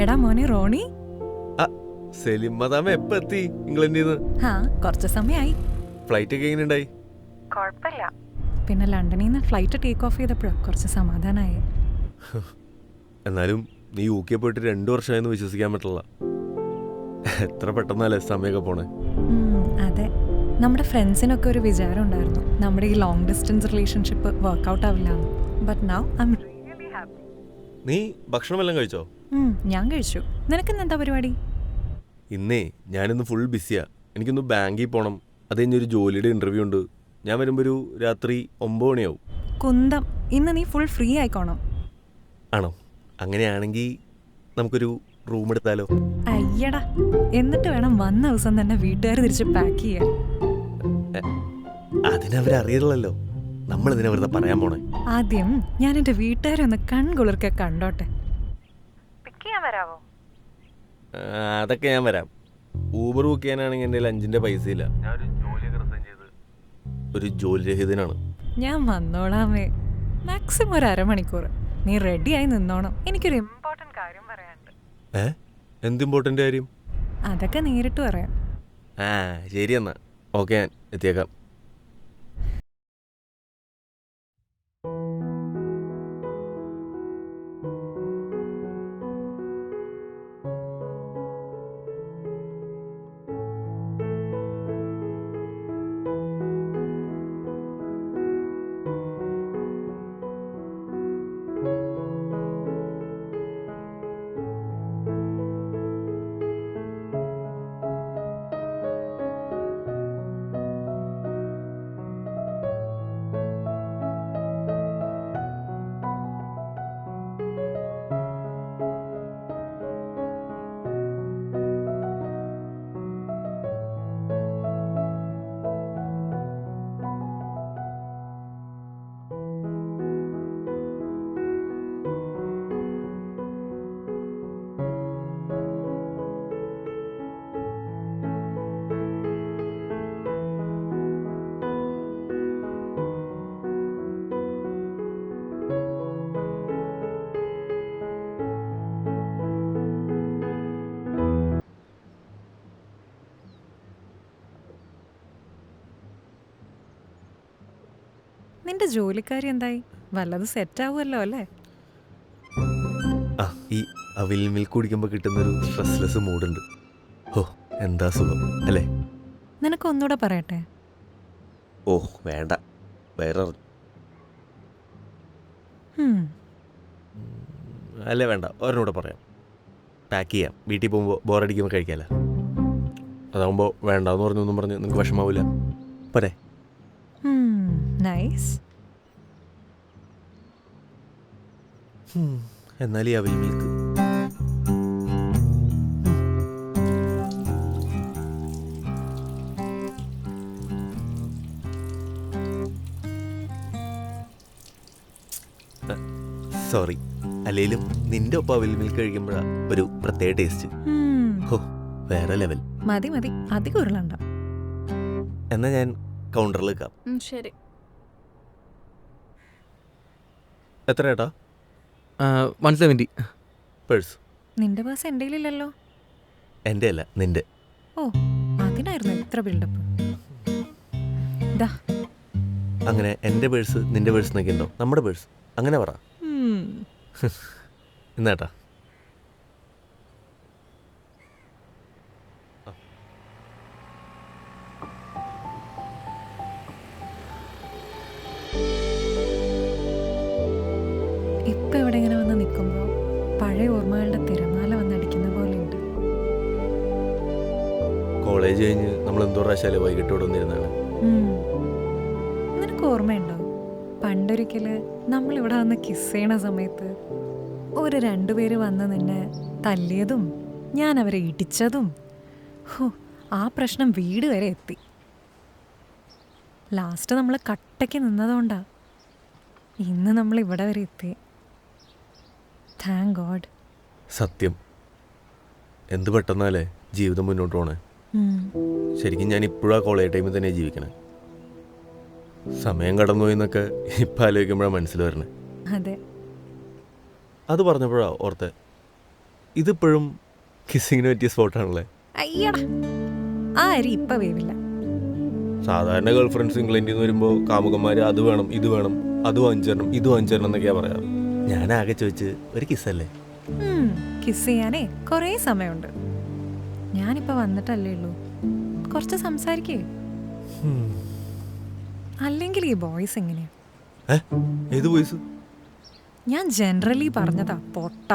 എടാ മോനെ റോണി. സെലിം മദാമ എപ്പോ എത്തി ഇംഗ്ലണ്ടിൽ നിന്ന്? കുറച്ച് സമയമായി. ഫ്ലൈറ്റ് ഒക്കെ എങ്ങനെയുണ്ടായി? കുഴപ്പമില്ല. പിന്നെ ലണ്ടനിൽ നിന്ന് ഫ്ലൈറ്റ് ടേക്ക് ഓഫ് ചെയ്തപ്പോഴാ കുറച്ച് സമാധാനമായി. എന്നാലും നീ യു കെ പോയിട്ട് 2 വർഷമായെന്ന് വിശ്വസിക്കാൻ പറ്റില്ല. എത്ര പെട്ടെന്നല്ലേ സമയമൊക്കെ പോണേ. അതെ, നമ്മുടെ ഫ്രണ്ട്സിനൊക്കെ ഒരു വിചാരം ഉണ്ടായിരുന്നു നമ്മുടെ ഈ ലോങ് ഡിസ്റ്റൻസ് റിലേഷൻഷിപ്പ് വർക്ക്ഔട്ട് ആവില്ല. But now I am really happy. നീ ഭക്ഷണമെല്ലാം കഴിച്ചോ? ഞാൻ കഴിച്ചു. നിനക്കിന്ന് എന്താ പരിപാടി? ഇന്നേ ഞാനിന്ന് ഫുൾ ബിസിയാ. എനിക്കൊന്ന് ബാങ്കിൽ പോകണം. അത് കഴിഞ്ഞൊരു ജോലിയുടെ ഇൻ്റർവ്യൂ ഉണ്ട്. ഞാൻ വരുമ്പോൾ ഒരു രാത്രി 9 മണിയാവും. കുന്തം, ഇന്ന് നീ ഫുൾ ഫ്രീ ആയിക്കോണം. ആണോ? അങ്ങനെയാണെങ്കിൽ നമുക്കൊരു റൂം എടുത്താലോ? അയ്യടാ, എന്നിട്ട് വേണം വന്ന ദിവസം തന്നെ വീട്ടുകാർ തിരിച്ച് പാക്ക് ചെയ്യാൻ. അതിനവരറിയില്ലല്ലോ, നമ്മളിതിനെ വെറുതെ പറയാൻ പോണേ. ആദ്യം ഞാൻ എൻ്റെ വീട്ടുകാരെ ഒന്ന് കൺകുളിർക്കെ കണ്ടോട്ടെ. പിക്ക് ചെയ്യാൻ വരാവോ? അതൊക്കെ ഞാൻ വരാം. ഊബർ ബുക്ക് ചെയ്യാനാണെങ്കിൽ എൻ്റെ 5ൻ്റെ പൈസ ഇല്ല. ഞാൻ ഒരു ജോലിയൊക്കെ റിസൈൻ ചെയ്ത് ഒരു ജോലി രഹിതനാണ്. ഞാൻ വന്നോളാമേ. മാക്സിമം ഒരു അരമണിക്കൂർ. നീ റെഡിയായി നിന്നോണം. എനിക്കൊരു ഇമ്പോർട്ടൻറ്റ് കാര്യം പറയാനുണ്ട്. എന്ത് ഇമ്പോർട്ടൻ്റ് കാര്യം? അതൊക്കെ നേരിട്ട് പറയാം. ശരി എന്നാ. ഓക്കെ, ഞാൻ എത്തിയേക്കാം. നിന്റെ ജോലിക്കാരി എന്തായി? വല്ലതും സെറ്റ് ആവുമല്ലോ അല്ലേ? ഈ അവിൽ മിൽക്ക് കുടിക്കുമ്പോൾ കിട്ടുന്നൊരു സ്ട്രെസ്ലെസ് മൂഡുണ്ട്. ഓ, എന്താ സുഖം അല്ലേ? നിനക്കൊന്നുകൂടെ പറയട്ടെ? ഓ വേണ്ട, വേറെ അല്ലേ വേണ്ട, ഒരെണ്ണൂടെ പറയാം. പാക്ക് ചെയ്യാം, വീട്ടിൽ പോകുമ്പോൾ ബോറടിക്കുമ്പോൾ കഴിക്കാമല്ലോ. അതാകുമ്പോൾ വേണ്ടാന്ന് പറഞ്ഞൊന്നും പറഞ്ഞ് നിങ്ങൾക്ക് വിഷമാവില്ല. പോരെ? നൈസ്. എന്നാൽ ഈ അവിൽ മിൽക്ക് സോറി, അല്ലേലും നിന്റെ ഒപ്പം അവിൽ മിൽക്ക് കഴിക്കുമ്പോഴാണ് ഒരു പ്രത്യേക ടേസ്റ്റ്. ഓ, വേറെ ലെവൽ. മതി മതി, അധികം ഉരുളണ്ട. എന്നാ ഞാൻ കൗണ്ടറിൽ വെക്കാം. ശരി. എത്ര ഏട്ടാ? 170. പേഴ്സ്? നിന്റെ പേഴ്സ് എൻ്റെ കയ്യിലില്ലല്ലോ. എൻ്റെ അല്ല, നിന്റെ. ഓ, അതിനായിരുന്നു ഇത്ര ബിൽഡപ്പ്. അങ്ങനെ എൻ്റെ പേഴ്സ് നിന്റെ പേഴ്സ് എന്നൊക്കെ ഉണ്ടോ? നമ്മുടെ പേഴ്സ് അങ്ങനെ പറ. എന്നാട്ടാ? ഇപ്പം ഇവിടെ ഇങ്ങനെ വന്ന് നിൽക്കുമ്പോൾ പഴയ ഓർമ്മകളുടെ തിരമാല വന്നടിക്കുന്ന പോലെയുണ്ട്. കോളേജ് കഴിഞ്ഞ് നമ്മൾ എന്തോ പ്രാവശ്യം വൈകിട്ട് ഇവിടെ വന്നിരുന്നാണ്. നിനക്ക് ഓർമ്മയുണ്ടോ പണ്ടൊരിക്കല് നമ്മളിവിടെ വന്ന് കിസ് ചെയ്യണ സമയത്ത് ഒരു 2 പേര് വന്ന് നിന്നെ തല്ലിയതും ഞാൻ അവരെ ഇടിച്ചതും? ആ പ്രശ്നം വീട് വരെ എത്തി. ലാസ്റ്റ് നമ്മൾ കട്ടയ്ക്ക് നിന്നതുകൊണ്ടാ ഇന്ന് നമ്മൾ ഇവിടെ വരെ എത്തി. Thank God. സത്യം, എന്ത് പെട്ടെന്നല്ലേ ജീവിതം മുന്നോട്ട് പോണേ. ശരിക്കും ഞാൻ ഇപ്പോഴും ആ കോളേജ് ടൈമിൽ തന്നെ ജീവിക്കണേ. സമയം കടന്നുപോയി എന്നൊക്കെ ഇപ്പം ആലോചിക്കുമ്പോഴാണ് മനസ്സിൽ വരണേ. അതെ. അത് പറഞ്ഞപ്പോഴാണ് ഓർത്തെ, ഇതിപ്പോഴും കിസ്സിങ്ങിന് പറ്റിയ സ്പോട്ടാണല്ലേ? അയ്യടാ, ആ അരി ഇപ്പം വേവില്ല. സാധാരണ ഗേൾ ഫ്രണ്ട്സ് ഇംഗ്ലണ്ടിൽ നിന്ന് വരുമ്പോൾ കാമുകന്മാർ അത് വേണം ഇത് വേണം അത് വാങ്ങിച്ചരണം ഇത് വാങ്ങിച്ചരണം എന്നൊക്കെയാ പറയാറ്. ഞാനാകെ ചോദിച്ച് ഒരു കിസ്സല്ലേ? കിസ് ചെയ്യാനേ കുറേ സമയമുണ്ട്. ഞാനിപ്പോൾ വന്നിട്ടല്ലേ ഉള്ളൂ, കുറച്ച് സംസാരിക്കേ. അല്ലെങ്കിൽ ഈ ബോയ്സ് എങ്ങനെയാ? ഏത് വോയിസ്? ഞാൻ ജനറലി പറഞ്ഞതാ, പൊട്ട.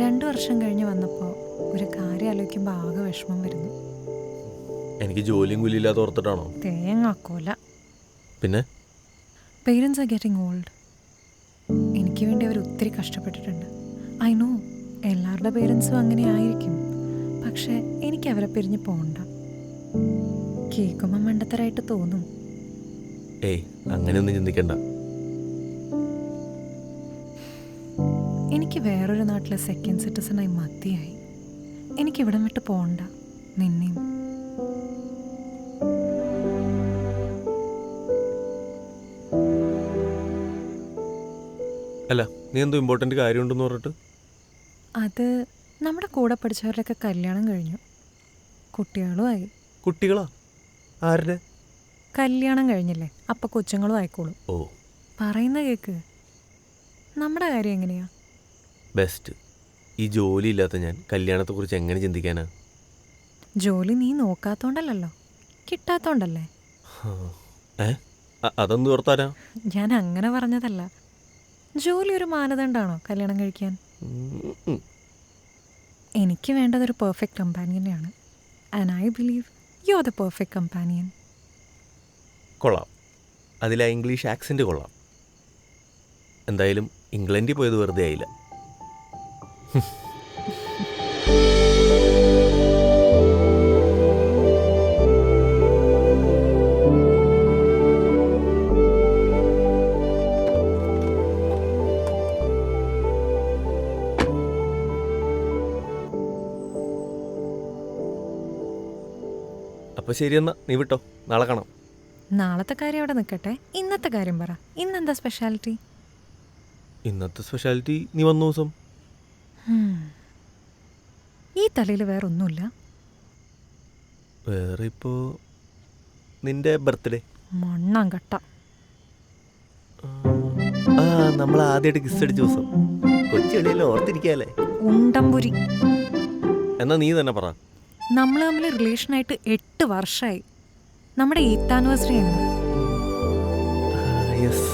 രണ്ടു വർഷം കഴിഞ്ഞ് വന്നപ്പോൾ ഒരു കാര്യം ആലോചിക്കുമ്പോൾ ആകെ വിഷമം വരുന്നു. എനിക്ക് ജോലിയും കൂലിയില്ലാതെ ഓർത്തിട്ടാണോ? തേങ്ങാക്കോല. പിന്നെ പേരൻസ് ആർ ഗെറ്റിംഗ് ഓൾഡ്. എനിക്ക് വേണ്ടി അവർ ഒത്തിരി കഷ്ടപ്പെട്ടിട്ടുണ്ട്. ഐ നോ എല്ലാവരുടെ പേരൻസും അങ്ങനെ ആയിരിക്കും. പക്ഷെ എനിക്ക് അവരെ പിരിഞ്ഞ് പോകണ്ട. കേൾക്കുമ്പോൾ മണ്ടത്തരായിട്ട് തോന്നും. ഏയ് അങ്ങനെയൊന്നും ചിന്തിക്കണ്ട. എനിക്ക് വേറൊരു നാട്ടിലെ സെക്കൻഡ് സിറ്റിസണായി മതിയായി. എനിക്കിവിടം വിട്ട് പോകണ്ട, നിന്നെയും. അല്ല, നീ എന്തോ ഇമ്പോർട്ടൻ്റ് കാര്യമുണ്ടെന്ന് പറഞ്ഞിട്ട്? അത് നമ്മുടെ കൂടെ പഠിച്ചവരുടെയൊക്കെ കല്യാണം കഴിഞ്ഞു, കുട്ടികളും ആയി. കുട്ടികളാ? ആരുടെ? കല്യാണം കഴിഞ്ഞില്ലേ, അപ്പം കൊച്ചുങ്ങളും ആയിക്കോളും. ഓ, പറയുന്ന കേക്ക്. നമ്മുടെ കാര്യം എങ്ങനെയാ? ബെസ്റ്റ്. ഈ ജോലി ഇല്ലാത്ത ഞാൻ കല്യാണത്തെക്കുറിച്ച് എങ്ങനെ ചിന്തിക്കാനാ? ജോലി നീ നോക്കാത്തോണ്ടല്ലോ, കിട്ടാത്തോണ്ടല്ലേ. അതൊന്നും ഓർത്താനാ? ഞാൻ അങ്ങനെ പറഞ്ഞതല്ല. ജോലി ഒരു മാനദണ്ഡമാണോ കല്യാണം കഴിക്കാൻ? എനിക്ക് വേണ്ടതൊരു പെർഫെക്റ്റ് കമ്പാനിയനെയാണ്. And I believe you are the perfect companion. കൊള്ളാം. അതിൽ ആ ഇംഗ്ലീഷ് ആക്സെൻറ്റ് കൊള്ളാം. എന്തായാലും ഇംഗ്ലണ്ടിൽ പോയത് വെറുതെ ആയില്ല. അപ്പോൾ ശരിയെന്നാ, നീ വിട്ടോ, നാളെ കാണാം. നാളത്തെ കാര്യം അവിടെ നിൽക്കട്ടെ, ഇന്നത്തെ കാര്യം പറ. ഇന്നെന്താ സ്പെഷ്യാലിറ്റി? ഇന്നത്തെ സ്പെഷ്യാലിറ്റി നീ വന്ന ദിവസം. ഈ തലയിൽ വേറെ ഒന്നുമില്ല? വേറെ ഇപ്പോൾ നിന്റെ ബർത്ത്ഡേ. മണ്ണാങ്കട്ട. ആ, നമ്മൾ ആദ്യമായിട്ട് കിസ് അടിച്ച ദിവസം. കൊച്ചികളിയല്ലോ, ഓർത്തിരിക്കാല്ലേ? ഉണ്ടംപുരി. എന്നാ നീ തന്നെ പറ. നമ്മൾ തമ്മിൽ റിലേഷനായിട്ട് 8 വർഷമായി. നമ്മുടെ 8th ആനിവേഴ്സറി ആണ്. യെസ്,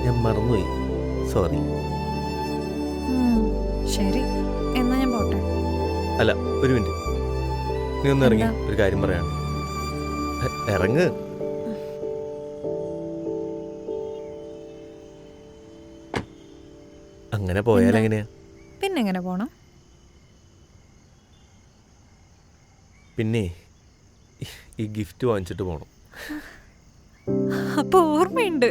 ഞാൻ മറന്നുപോയി, സോറി. ശരി, എന്നാ ഞാൻ പോട്ടെ. അല്ല, ഒരു മിനിറ്റ്, നീ ഒന്ന് ഇറങ്ങി, ഒരു കാര്യം പറയാണ്. ഇറങ്ങ്. അങ്ങനെ പോയാലെങ്ങനെയാ? പിന്നെങ്ങനെ പോണം? പിന്നെ ഈ ഗിഫ്റ്റ് വാങ്ങിച്ചിട്ട് പോണം. അപ്പൊ ഓർമ്മയുണ്ട്.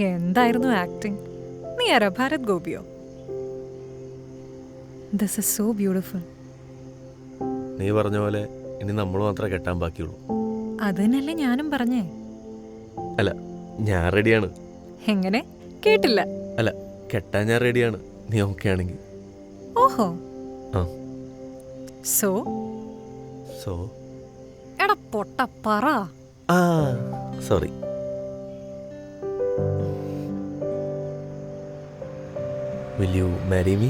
എന്തായിരുന്നു ആക്ടിങ്? നീ ആരാ, ഭാരത് ഗോപിയോ? This is so beautiful. നീ പറഞ്ഞ പോലെ ഇനി നമ്മൾ മാത്രമേ കെട്ടാൻ ബാക്കിയുള്ളൂ. അത് തന്നെയല്ലേ ഞാനും പറഞ്ഞേ. അല്ല, ഞാൻ റെഡിയാണ്. എങ്ങനെ? കേട്ടില്ല. അല്ല, കെട്ടാൻ ഞാൻ റെഡിയാണ്, നീ ഓക്കെ ആണെങ്കിൽ. ഓഹോ. ആ. സോ എടാ പൊട്ട പറ. ആ, sorry. Will you marry me?